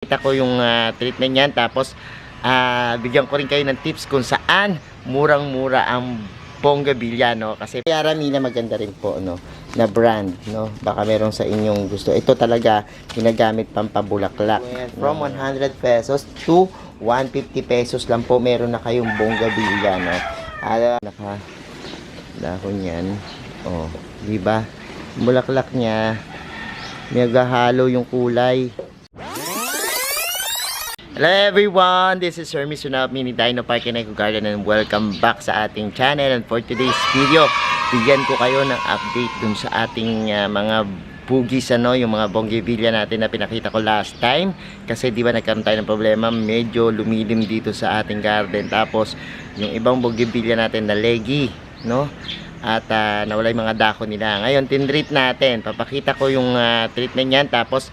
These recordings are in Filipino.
Kita ko yung treatment niyan, tapos bigyan ko rin kayo ng tips kung saan murang-mura ang Bonggabilya, no? Kasi Yaramina maganda rin po, no, na brand, no? Baka meron sa inyong gusto. Ito talaga ginagamit pampabulaklak. From 100 pesos to 150 pesos lang po meron na kayong Bonggabilya, no? Naka dahon yan. Oh, di ba? Bulaklak niya may gahalo yung kulay. Hello everyone, this is Sir Misunab Mini Dino Park and Eco Garden, and welcome back sa ating channel. And for today's video, bigyan ko kayo ng update dun sa ating mga bugis, ano, yung mga Bonggabilya natin na pinakita ko last time. Kasi di ba nagkaroon tayo ng problema, medyo lumilim dito sa ating garden. Tapos yung ibang Bonggabilya natin na leggy, no? At nawala yung mga dahon nila. Ngayon tinreat natin, papakita ko yung treatment niyan. Tapos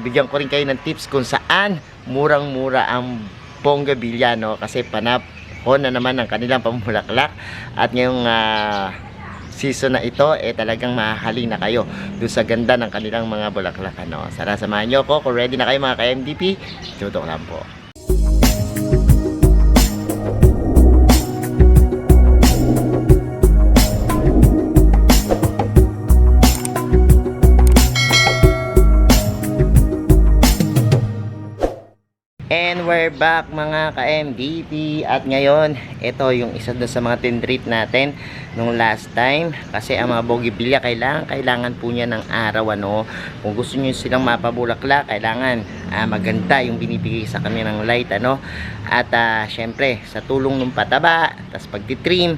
bigyan ko rin kayo ng tips kung saan murang-mura ang Bonggabilya, no? Kasi panahon na naman ng kanilang pamulaklak. At ngayong season na ito, talagang mahahali na kayo doon sa ganda ng kanilang mga bulaklak, no? Sana samahan nyo ako. Kung ready na kayo mga ka-MDP, tutok lang po. And we're back mga ka-MDP. At ngayon, ito yung isa doon sa mga tinreat natin nung last time. Kasi ang mga Bonggabilya, kailangan po niya ng araw, ano. Kung gusto niyo silang mapabulaklak, kailangan maganda yung binibigay sa kanya ng light, ano. At syempre, sa tulong ng pataba, tas pagtitrim,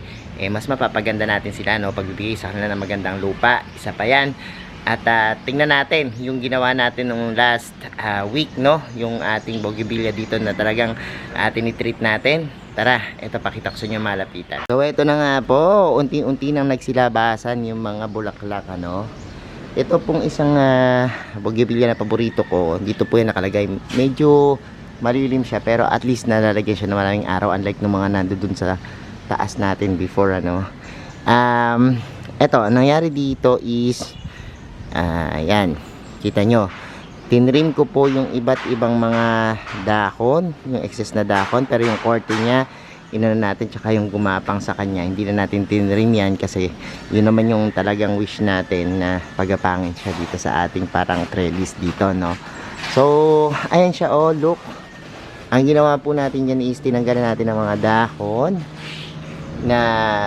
mas mapapaganda natin sila, no, pagbibigay sa kanila ng magandang lupa. Isa pa yan. At tingnan natin yung ginawa natin nung last week, no, yung ating Bonggabilya dito na talagang tinitreat natin. Tara, ito pakita ko sa inyo malapitan. So ito na nga po, unti-unti nang nagsilabasan yung mga bulaklak, ano. Ito pong isang Bonggabilya na paborito ko. Dito po yung nakalagay. Medyo malilim siya, pero at least nalalagyan siya ng maraming araw, unlike ng mga nandoon sa taas natin before, ano. Ito, ang nangyari dito is ayan, kita nyo, tinrim ko po yung iba't ibang mga dahon, yung excess na dahon, pero yung korte niya inano natin, tsaka yung gumapang sa kanya hindi na natin tinrim yan, kasi yun naman yung talagang wish natin na pagapangin siya dito sa ating parang trellis dito, no. So ayan siya, oh, look. Ang ginawa po natin dyan is tinanggalan natin ng mga dahon na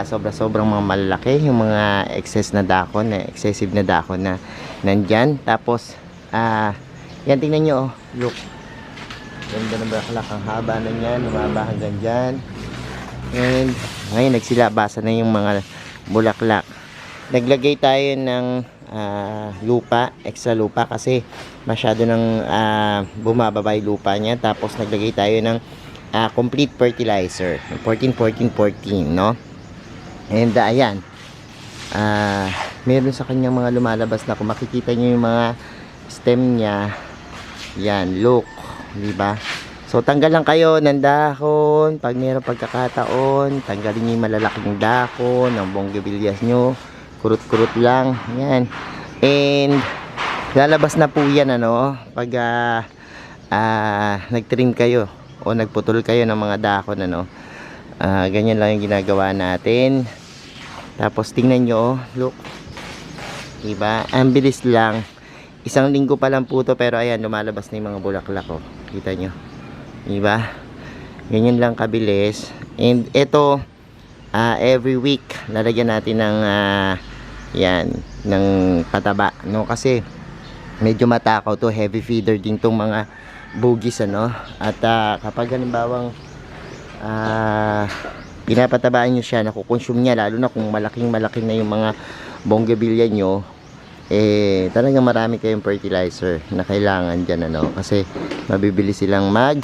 sobrang mga malalaki, yung mga excess na dahon, excessive na dahon na nandyan. Tapos yan, tingnan nyo, oh, look, ganda ng bulaklak, ang haba na yan, lumaba hanggang dyan. And ngayon nagsilabasan na yung mga bulaklak. Naglagay tayo ng lupa, extra lupa, kasi masyado nang bumababa yung lupa niya. Tapos naglagay tayo ng complete fertilizer, 14-14-14, no. And ayan, meron sa kanyang mga lumalabas na, kung makikita nyo yung mga stem niya, yan, look, diba? So tanggal lang kayo ng dahon pag mayroong pagkakataon. Tanggalin nyo yung malalaking dahon ng Bonggabilyas nyo, kurut-kurut lang, yan. And lalabas na po yan, ano, pag nagtrim kayo o nagputol kayo ng mga dahon, ano. Ganyan lang yung ginagawa natin. Tapos tingnan nyo, look, diba, ang bilis lang, isang linggo pa lang po to, pero ayan, lumalabas na yung mga bulaklak, oh. Kita nyo, diba, ganyan lang kabilis. And ito, every week lalagyan natin ng yan, ng pataba, no, kasi medyo matakaw to, heavy feeder din tong mga bugis, ano. At kapag halimbawang pinapatabaan nyo siya, nakukonsume niya, lalo na kung malaking na yung mga Bonggabilya nyo, talagang marami kayong fertilizer na kailangan dyan, ano, kasi mabibili silang mag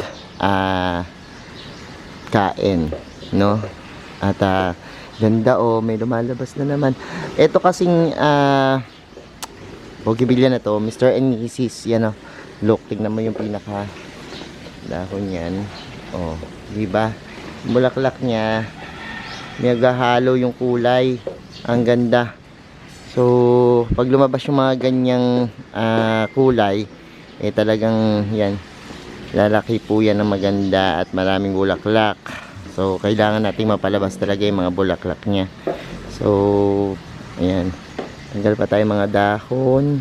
kain, no. At ganda, oh, may lumalabas na naman. Ito kasing Bonggabilya na to, Mr. and Mrs. yan, oh. Look, tignan mo yung pinaka dahon yan, oh, diba, bulaklak niya may gahalo yung kulay, ang ganda. So pag lumabas yung mga ganyang kulay, eh talagang yan, lalaki po yan ng maganda at maraming bulaklak. So kailangan nating mapalabas talaga yung mga bulaklak niya. So ayan, tanggal pa tayo mga dahon.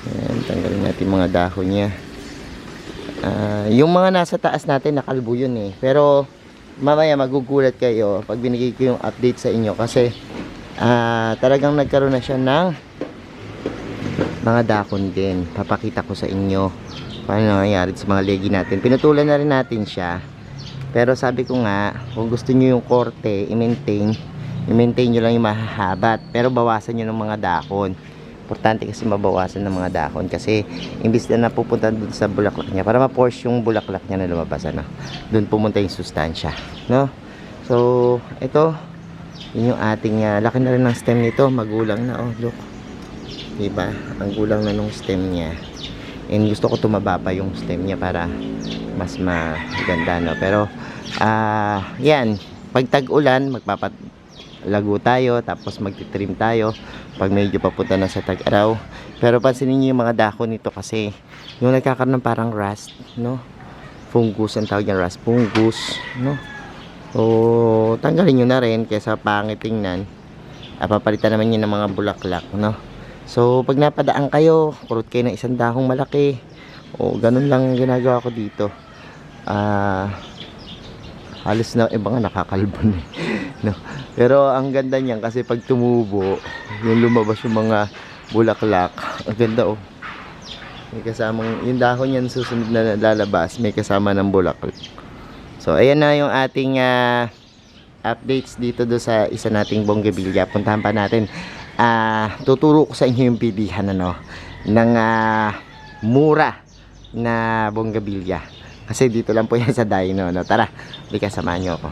Ayan, tanggalin natin mga dahon niya. Yung mga nasa taas natin nakalbo yun eh, pero mamaya magugulat kayo pag binigay ko yung update sa inyo kasi talagang nagkaroon na siya ng mga dahon din. Papakita ko sa inyo paano nangyayari sa mga legi natin. Pinutulan na rin natin siya, pero sabi ko nga, kung gusto nyo yung korte i-maintain nyo lang yung mahahabat, pero bawasan nyo ng mga dahon. Importante kasi mabawasan ng mga dahon kasi imbis na napupunta dun sa bulaklak niya, para ma-force yung bulaklak niya na lumabas, ano, dun pumunta yung sustansya, no? So ito, yun yung ating laki na rin ng stem nito, magulang na, oh look, diba, ang gulang na nung stem niya. And gusto ko tumaba pa yung stem niya para mas maganda, no? Pero yan, pag tag-ulan magpapalago tayo, tapos magtitrim tayo pag medyo papunta na sa tag-araw. Pero pansinin niyo yung mga dahon nito kasi yung nagkakaroon ng parang rust, no? Fungus ang tawag niya, rust fungus, no? So tanggalin nyo na rin kaysa pangit tingnan. Papalitan naman yun ng mga bulaklak, no? So pag napadaan kayo, kurot kayo ng isang dahong malaki, o ganun lang ginagawa ko dito. Halos na iba nga nakakalbon eh. No? Pero ang ganda niyan kasi pag tumubo, yung lumabas yung mga bulaklak, ang ganda, oh. May kasamang, yung dahon yan susunod na lalabas, may kasama ng bulaklak. So ayan na yung ating updates dito do sa isa nating bonggabilya. Puntahan pa natin. Tuturo ko sa inyo yung pilihan, ano, ng mura na bonggabilya. Kasi dito lang po yan sa Dino, no? Tara, halika, samahan nyo ako.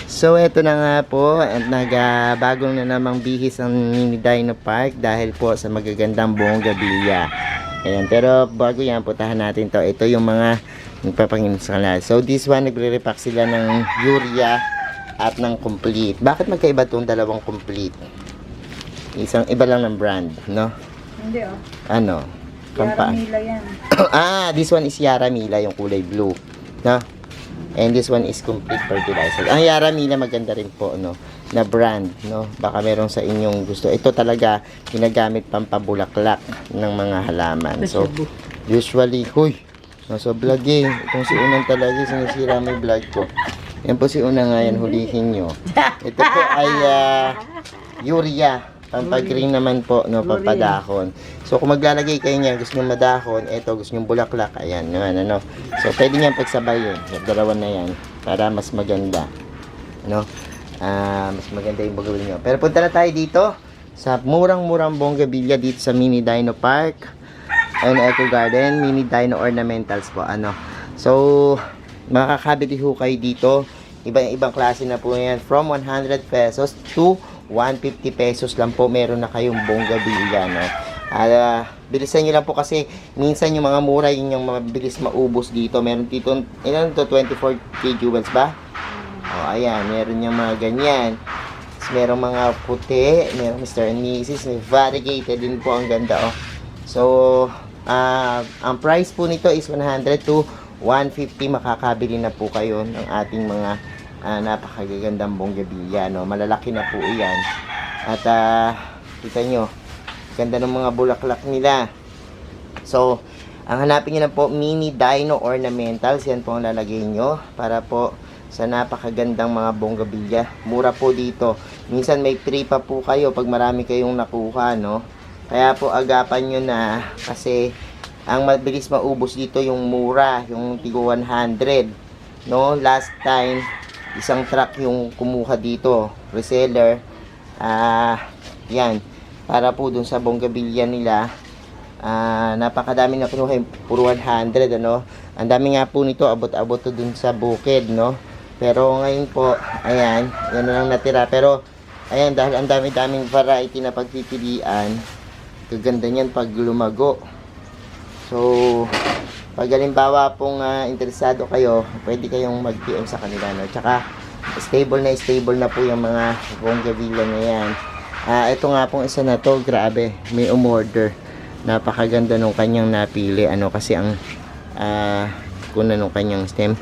So eto na nga po, at bagong na namang bihis ang Mini Dino Park dahil po sa magagandang bonggabilya. Ayan, pero bago yan, puntahan natin to. Ito yung mga nagpapangin sa kanila. So this one, nagre-repack sila ng urea at ng complete. Bakit magkaiba itong dalawang complete? Isang iba lang ng brand, no? Hindi, oh. Ano? Yara Mila yan. This one is Yara Mila, yung kulay blue, no? And this one is complete fertilizer. Ang Yara Mila maganda rin po, no, na brand, no? Baka meron sa inyong gusto. Ito talaga ginagamit pampabulaklak ng mga halaman. So usually, huy, nasa vlog eh. Itong si Unang talaga sinisira mo yung vlog ko. Yan po si Unang, nga yan, hulihin nyo. Ito po ay urea. Pampag-green naman po, no, pampadahon. So kung maglalagay kayo niyan, gusto nyo madahon, eto gusto nyo bulaklak, ayan naman, ano. So pwede nyo pagsabayin, dalawa na yan, para mas maganda, no. Mas maganda yung bagawin nyo. Pero punta na tayo dito sa murang-murang bonggabilya dito sa Mini Dino Park and Eco Garden, Mini Dino Ornamentals po, ano. So makakabili ho kayo dito, ibang klase na po yan, from 100 pesos to 150 pesos lang po, meron na kayong bonggabilya, no? Bilisan nyo lang po kasi minsan yung mga mura, yun yung mabilis maubos dito. Meron dito, ilan to, 24K jewels ba? O, ayan, meron yung mga ganyan. Tapos merong mga puti, merong Mr. and Mrs. May variegated din po, ang ganda, oh. So, ang price po nito is 100 to 150. Makakabili na po kayo ng ating mga napakagagandang bonggabilya, no? Malalaki na po iyan. At kita nyo, ganda ng mga bulaklak nila. So ang hanapin nyo na po, Mini Dino Ornamentals. Yan po ang lalagay nyo para po sa napakagandang mga bonggabilya. Mura po dito. Minsan may free pa po kayo pag marami kayong nakuha, no? Kaya po agapan nyo na, kasi ang mabilis maubos dito yung mura, yung tigo 100, no? Last time isang truck yung kumuha dito, reseller. Yan, para po dun sa bonggabilya nila. Napakadami na kinuha, puro 100, ano. Ang dami nga po nito, abot-abot to dun sa bukid, no. Pero ngayon po, ayan, yan na lang natira. Pero ayan, dahil ang dami-daming variety na pagpipilian, kaganda niyan pag lumago. So pag halimbawa pong interesado kayo, pwede kayong mag-PM sa kanila, no? Tsaka stable na po yung mga bonggabilya na yan. Ito nga pong isa na to, grabe, may umorder napakaganda nung kanyang napili, ano, kasi ang kuna nung kanyang stem,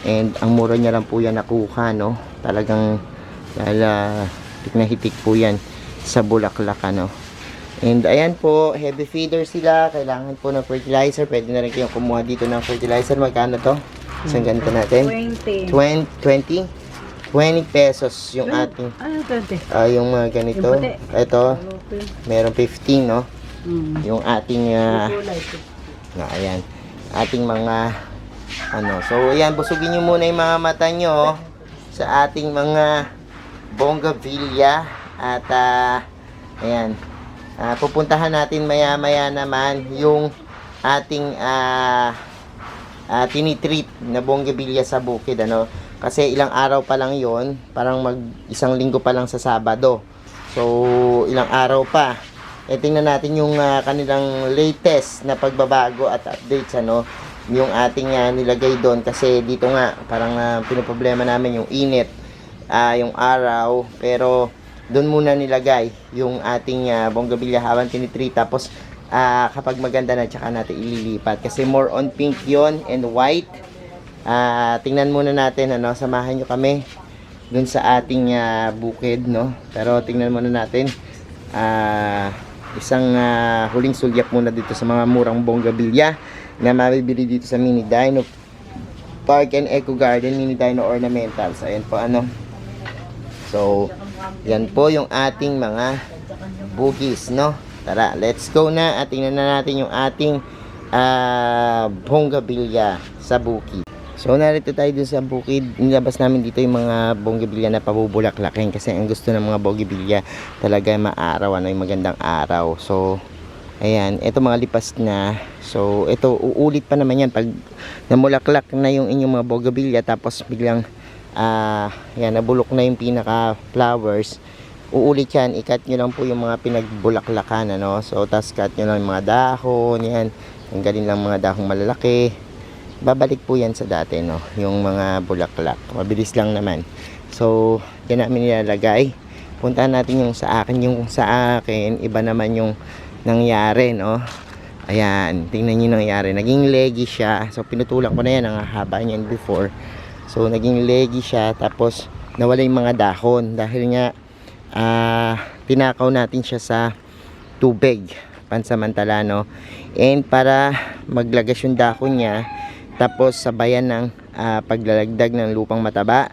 and ang mura niya lang po yan nakuha, no, talagang hitik na hitik po yan sa bulaklak, ano. And ayan po, heavy feeder sila, kailangan po ng fertilizer, pwede na rin kayong kumuha dito ng fertilizer. Magkano to? Isang ganito natin? 20. 20 pesos yung ating, Ano 20? yung mga ganito. Yung puti. Ito, meron 15, no? Mm. Yung ating, ayan, ating mga, ano. So, ayan, busugin nyo muna yung mga mata nyo sa ating mga bougainvillea. At, ayan, pupuntahan natin maya-maya naman yung ating, tinitreat na bougainvillea sa bukid, ano. Kasi ilang araw pa lang yon, parang isang linggo pa lang sa Sabado. So, ilang araw pa. Tingnan natin yung kanilang latest na pagbabago at updates, ano, yung ating nilagay doon. Kasi dito nga, parang pinoproblema namin yung init, yung araw. Pero, doon muna nilagay yung ating bougainvillea habang tinitreat. Tapos, kapag maganda na, tsaka natin ililipat. Kasi more on pink yon and white. Tingnan muna natin, ano, samahan nyo kami dun sa ating bukid, no. Pero tingnan muna natin isang huling sulyap muna dito sa mga murang bougainvillea na mabibili dito sa Mini Dino Park and Eco Garden, Mini Dino Ornamentals. Ayan po, ano. So, yan po yung ating mga bugis, no. Tara, let's go na at tingnan na natin yung ating bougainvillea sa bukid. So, narito tayo dun sa bukid. Nilabas namin dito yung mga bougainvillea na pabubulaklakin kasi ang gusto ng mga bougainvillea talaga maaraw, ano, yung magandang araw. So, ayan, ito mga lipas na. So, ito, uulit pa naman yan pag namulaklak na yung inyong mga bougainvillea tapos biglang, yan, nabulok na yung pinaka flowers. Uulit yan, ikat nyo lang po yung mga pinagbulaklakan, ano. So, tas cut nyo lang yung mga dahon, yan. Tanggalin lang mga dahong malalaki. Babalik po yan sa dati, no, yung mga bulaklak. Mabilis lang naman. So, yan namin nilalagay. Puntahan natin yung sa akin. Yung sa akin, iba naman yung nangyari, no. Ayan, tingnan nyo yung nangyari. Naging leggy siya. So, pinutulak ko na yan. Ang haba niyan before. So, naging leggy siya. Tapos, nawala yung mga dahon. Dahil nga, tinakaw natin siya sa tubig. Pansamantala, no. And para maglagas yung dahon niya, tapos sabayan ng paglalagdag ng lupang mataba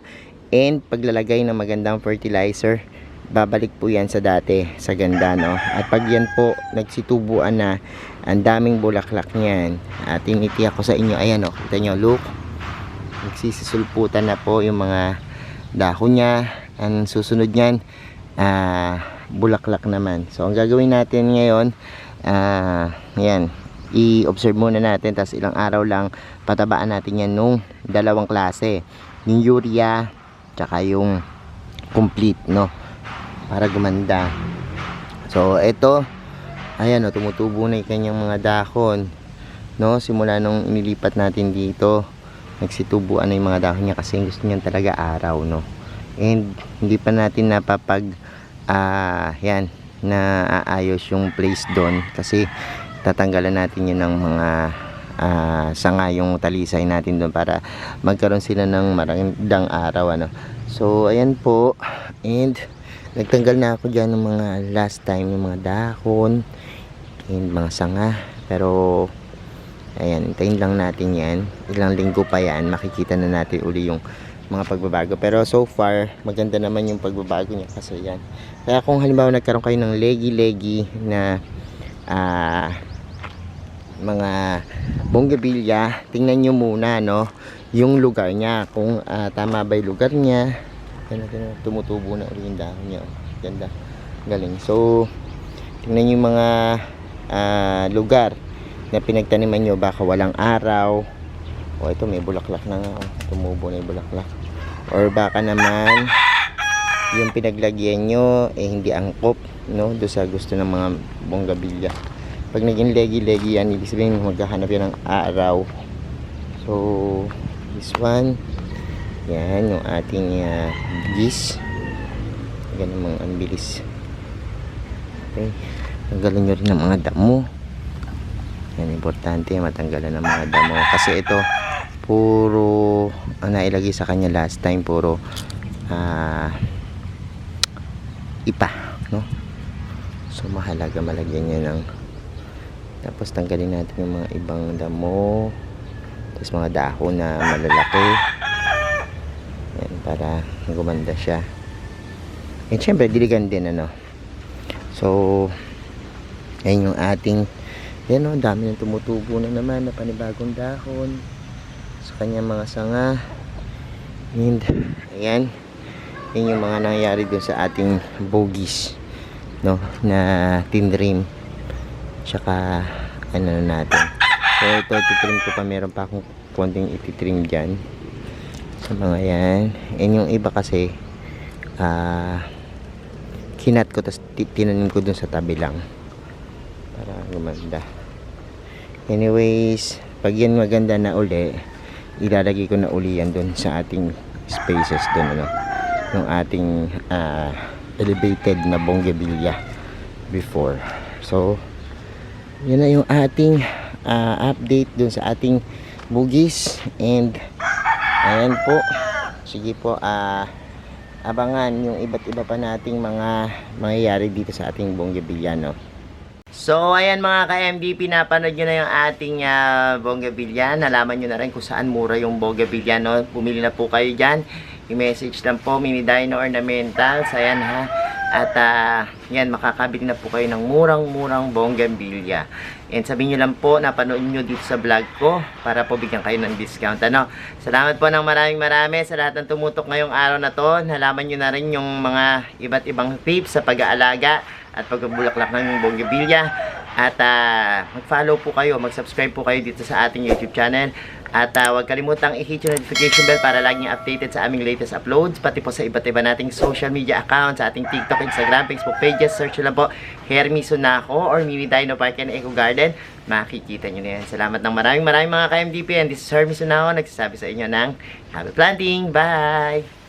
and paglalagay ng magandang fertilizer, babalik po yan sa dati, sa ganda, no. At pag yan po nagsitubuan na, ang daming bulaklak niyan, tinitiyak ko sa inyo, ayan, oh, kita nyo, look, nagsisisulputan na po yung mga dahon niya. Ang susunod niyan, bulaklak naman. So ang gagawin natin ngayon, yan, i-observe muna natin, tapos ilang araw lang patabaan natin yan nung dalawang klase, yung urea tsaka yung complete, no, para gumanda. So ito, ayan, no, tumutubo na yung kanyang mga dahon, no, simula nung inilipat natin dito, nagsitubuan na yung mga dahon niya kasi gusto niyan talaga araw, no. And hindi pa natin napapag yan, na aayos yung place doon kasi tatanggalan natin yun ng mga sanga, yung talisay natin doon para magkaroon sila ng magandang araw, ano. So ayan po, and nagtanggal na ako dyan ng mga last time, yung mga dahon and mga sanga. Pero ayan, hintayin lang natin yan, ilang linggo pa yan, makikita na natin uli yung mga pagbabago. Pero so far maganda naman yung pagbabago niya kasi yan. Kaya kung halimbawa nagkaroon kayo ng leggy na mga bougainvillea, tingnan nyo muna, no, yung lugar niya, kung tama ba yung lugar niya. Tumutubo na ulit yung dahon niya, ganda, galing. So tingnan nyo yung mga lugar na pinagtaniman nyo, baka walang araw, o ito may bulaklak na nga, tumubo na yung bulaklak, or baka naman yung pinaglagyan nyo hindi angkop, no, do sa gusto ng mga bougainvillea. Pag naging leggy yan, ibig sabihin maghahanap yan ng araw. So this one, yan yung ating gis. Ganun mga ang bilis. Okay, tanggalan nyo rin ng mga damo Yan, importante matanggalan ng mga damo. Kasi ito, puro, ang nailagay sa kanya last time, puro ipa, no? So, mahalaga malagyan niya ng, tapos tanggalin natin yung mga ibang damo, tapos mga dahon na malalaki. Yan, para gumanda siya. And syempre, diligan din, ano. So, ayun yung ating, yan o, dami ng tumutubo na naman na panibagong dahon sa kanyang mga sanga. And, ayan, yun yung mga nangyayari dun sa ating bogies, no, na tinrim. Tsaka, ano na natin. So, ito, titrim ko pa, meron pa akong konting ititrim dyan sa mga yan. And yung iba kasi, kinat ko, tapos tinanim ko dun sa tabi lang para gumanda. Anyways, pag yan maganda na uli, ilalagay ko na uli yan dun sa ating spaces dun, ano, yung ating elevated na bougainvillea before. So, yun na yung ating update dun sa ating bugis. And ayan po, sige po, abangan yung iba't iba pa nating mga mangyayari dito sa ating bougainvillea, no? So, ayan mga ka-MDP, napanood nyo na yung ating bougainvillea. Nalaman nyo na rin kung saan mura yung bougainvillea, no? Pumili na po kayo dyan. I-message lang po, Mini Dino Ornamentals. Ayan ha. At yan, makakabili na po kayo ng murang-murang bougainvillea. And sabihin nyo lang po, napanood nyo dito sa vlog ko para po bigyan kayo ng discount. Ano? Salamat po ng marami sa lahat ng tumutok ngayong araw na to. Nalaman nyo na rin yung mga iba't ibang tips sa pag-aalaga at pagbubulaklak ng bougainvillea. At mag-follow po kayo, mag-subscribe po kayo dito sa ating YouTube channel. At huwag kalimutang i-hit yung notification bell para laging updated sa aming latest uploads. Pati po sa iba't iba nating social media accounts, sa ating TikTok, Instagram, Facebook pages. Search lang po Hermy Sunako or Mini Dino Park and Eco Garden. Makikita nyo na yan. Salamat ng maraming mga ka-MDP. And this is Hermy Sunako, nagsasabi sa inyo ng happy planting. Bye!